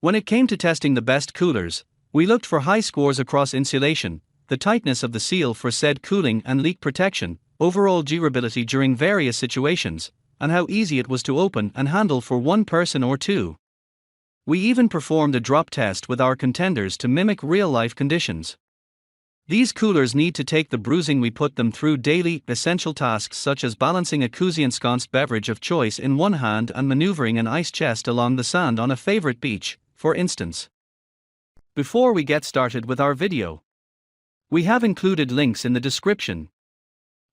When it came to testing the best coolers, we looked for high scores across insulation, the tightness of the seal for said cooling and leak protection, overall durability during various situations, and how easy it was to open and handle for one person or two. We even performed a drop test with our contenders to mimic real-life conditions. These coolers need to take the bruising we put them through daily, essential tasks such as balancing a koozie-ensconced beverage of choice in one hand and maneuvering an ice chest along the sand on a favorite beach, for instance. Before we get started with our video, we have included links in the description.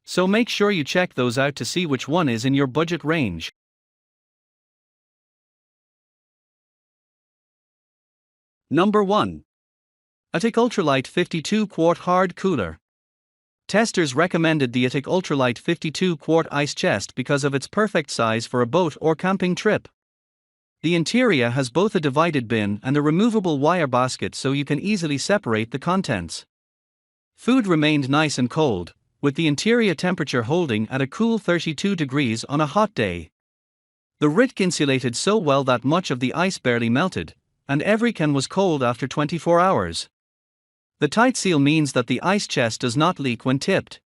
So make sure you check those out to see which one is in your budget range. Number 1. RTIC Ultralight 52 Quart Hard Cooler. Testers recommended the RTIC Ultralight 52 Quart Ice Chest because of its perfect size for a boat or camping trip. The interior has both a divided bin and a removable wire basket so you can easily separate the contents. Food remained nice and cold, with the interior temperature holding at a cool 32 degrees on a hot day. The RTIC insulated so well that much of the ice barely melted, and every can was cold after 24 hours. The tight seal means that the ice chest does not leak when tipped.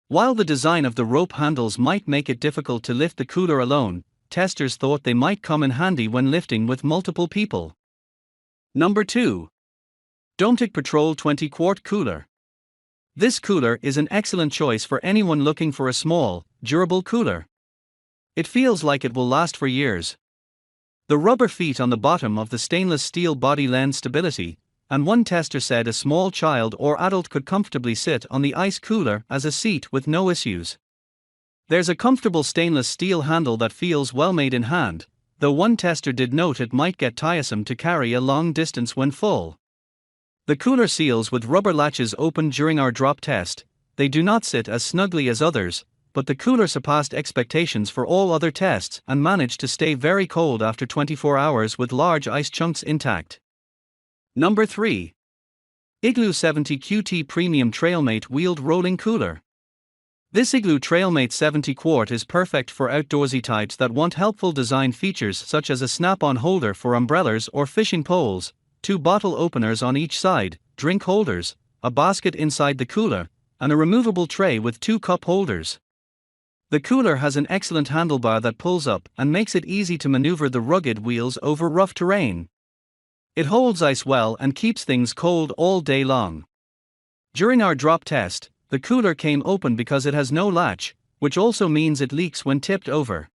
While the design of the rope handles might make it difficult to lift the cooler alone, testers thought they might come in handy when lifting with multiple people. Number 2. Dometic Patrol 20 Quart Cooler. This cooler is an excellent choice for anyone looking for a small, durable cooler. It feels like it will last for years. The rubber feet on the bottom of the stainless steel body lend stability, and one tester said a small child or adult could comfortably sit on the ice cooler as a seat with no issues. There's a comfortable stainless steel handle that feels well made in hand, though one tester did note it might get tiresome to carry a long distance when full. The cooler seals with rubber latches opened during our drop test. They do not sit as snugly as others, but the cooler surpassed expectations for all other tests and managed to stay very cold after 24 hours with large ice chunks intact. Number 3. Igloo 70 QT Premium Trailmate Wheeled Rolling Cooler. This Igloo Trailmate 70 Quart is perfect for outdoorsy types that want helpful design features such as a snap-on holder for umbrellas or fishing poles, 2 bottle openers on each side, drink holders, a basket inside the cooler, and a removable tray with 2 cup holders. The cooler has an excellent handlebar that pulls up and makes it easy to maneuver the rugged wheels over rough terrain. It holds ice well and keeps things cold all day long. During our drop test, the cooler came open because it has no latch, which also means it leaks when tipped over.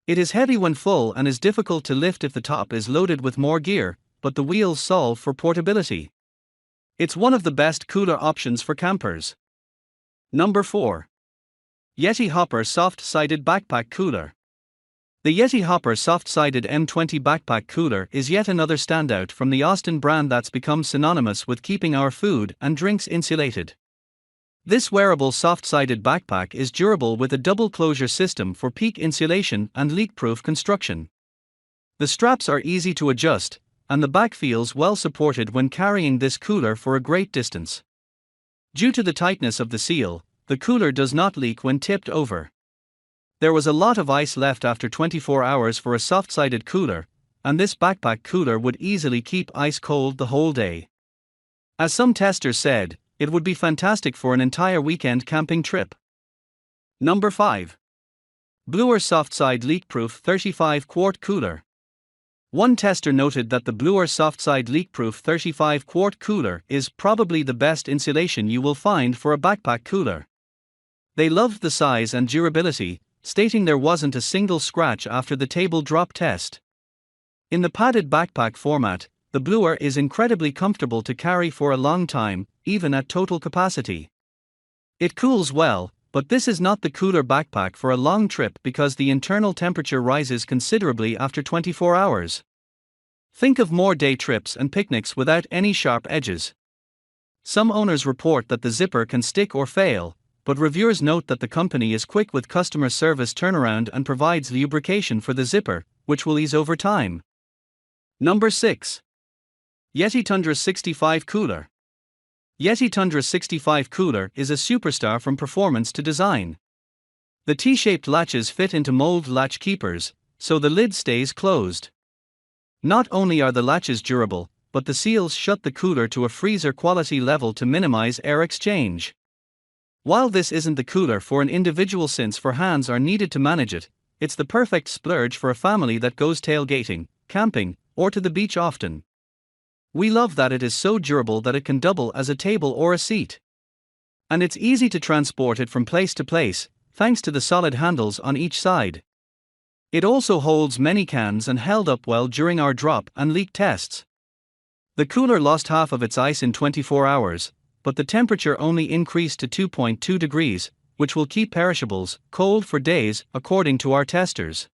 It is heavy when full and is difficult to lift if the top is loaded with more gear, but the wheels solve for portability. It's one of the best cooler options for campers. Number 4. Yeti Hopper Soft-Sided Backpack Cooler. The Yeti Hopper Soft-Sided M20 Backpack Cooler is yet another standout from the Austin brand that's become synonymous with keeping our food and drinks insulated. This wearable soft-sided backpack is durable with a double closure system for peak insulation and leak-proof construction. The straps are easy to adjust, and the back feels well supported when carrying this cooler for a great distance. Due to the tightness of the seal, the cooler does not leak when tipped over. There was a lot of ice left after 24 hours for a soft-sided cooler, and this backpack cooler would easily keep ice cold the whole day. As some testers said, it would be fantastic for an entire weekend camping trip. Number 5. Bluu Softside Leakproof 35 Quart Cooler. One tester noted that the Bluu Softside Leakproof 35 Quart Cooler is probably the best insulation you will find for a backpack cooler. They loved the size and durability, stating there wasn't a single scratch after the table drop test. In the padded backpack format, the Bluu is incredibly comfortable to carry for a long time, even at total capacity. It cools well, but this is not the cooler backpack for a long trip because the internal temperature rises considerably after 24 hours. Think of more day trips and picnics without any sharp edges. Some owners report that the zipper can stick or fail, but reviewers note that the company is quick with customer service turnaround and provides lubrication for the zipper, which will ease over time. Number 6. Yeti Tundra 65 Cooler. Yeti Tundra 65 Cooler is a superstar from performance to design. The T-shaped latches fit into mold latch keepers, so the lid stays closed. Not only are the latches durable, but the seals shut the cooler to a freezer quality level to minimize air exchange. While this isn't the cooler for an individual since 4 hands are needed to manage it, it's the perfect splurge for a family that goes tailgating, camping, or to the beach often. We love that it is so durable that it can double as a table or a seat. And it's easy to transport it from place to place, thanks to the solid handles on each side. It also holds many cans and held up well during our drop and leak tests. The cooler lost half of its ice in 24 hours, but the temperature only increased to 2.2 degrees, which will keep perishables cold for days, according to our testers.